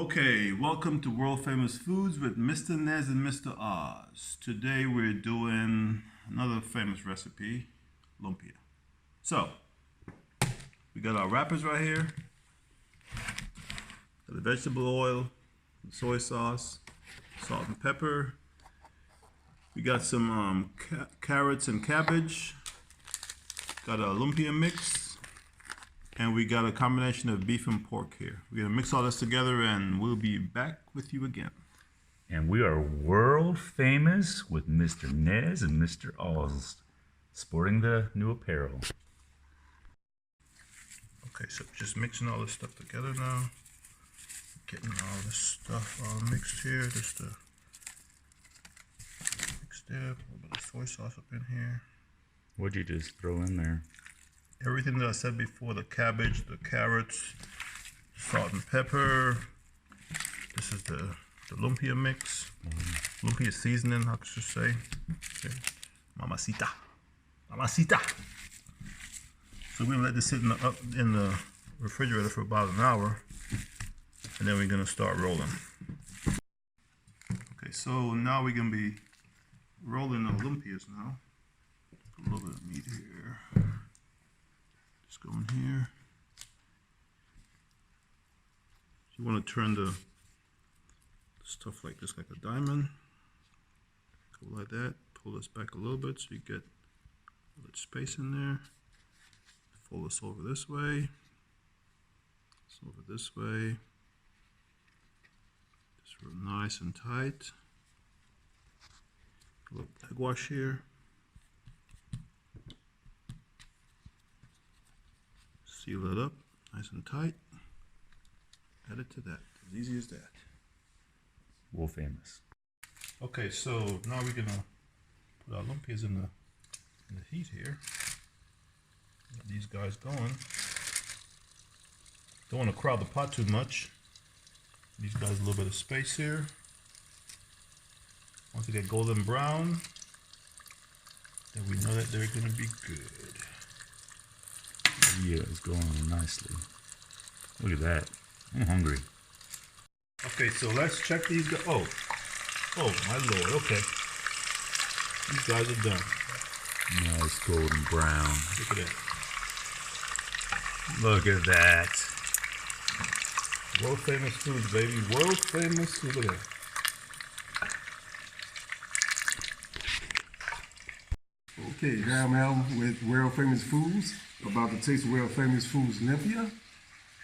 Okay, welcome to World Famous Foods with Mr. Nez and Mr. Oz. Today we're doing another famous recipe, lumpia. So, we got our wrappers right here. Got the vegetable oil, soy sauce, salt and pepper. We got some carrots and cabbage. Got a lumpia mix. And we got a combination of beef and pork here. We're gonna mix all this together and we'll be back with you again. And we are world famous with Mr. Nez and Mr. Oz, sporting the new apparel. Okay, so just mixing all this stuff together now. Getting all this stuff all mixed here. Just to mix there, a little bit of soy sauce up in here. What'd you just throw in there? Everything that I said before, the cabbage, the carrots, salt and pepper. This is the lumpia mix. Lumpia seasoning, I should say. Okay. Mamacita. Mamacita. So we're gonna let this sit in the refrigerator for about an hour. And then we're gonna start rolling. Okay, so now we're gonna be rolling the lumpias now. A little bit of meat here. Just go in here. You want to turn the stuff like this, like a diamond. Go like that. Pull this back a little bit so you get a little space in there. Fold this over this way. This over this way. Just real nice and tight. A little egg wash here. Seal it up, nice and tight. Add it to that, as easy as that. World famous. Okay, so now we're gonna put our lumpias in the heat here. Get these guys going. Don't want to crowd the pot too much. These guys a little bit of space here. Once they get golden brown, then we know that they're gonna be good. Yeah, it's going nicely. Look at that. I'm hungry. Okay, so let's check these guys. Oh my lord, okay. These guys are done. Nice golden brown. Look at that. Look at that. World famous foods, baby. World famous foods. Look at that. Okay, here I'm out with World Famous Foods, about to taste World Famous Foods Lumpia.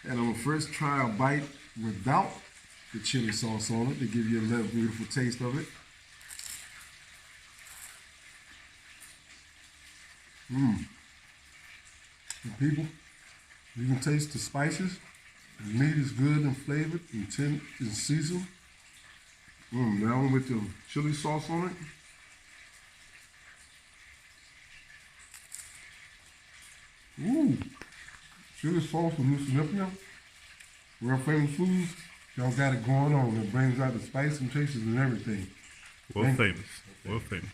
And I'm gonna first try a bite without the chili sauce on it to give you a little beautiful taste of it. And people, you can taste the spices. The meat is good and flavored and seasoned. Now one with the chili sauce on it. Ooh, chili sauce from Mr. Lumpia. World Famous Foods. Y'all got it going on. It brings out the spice and tastes and everything. World famous. World famous.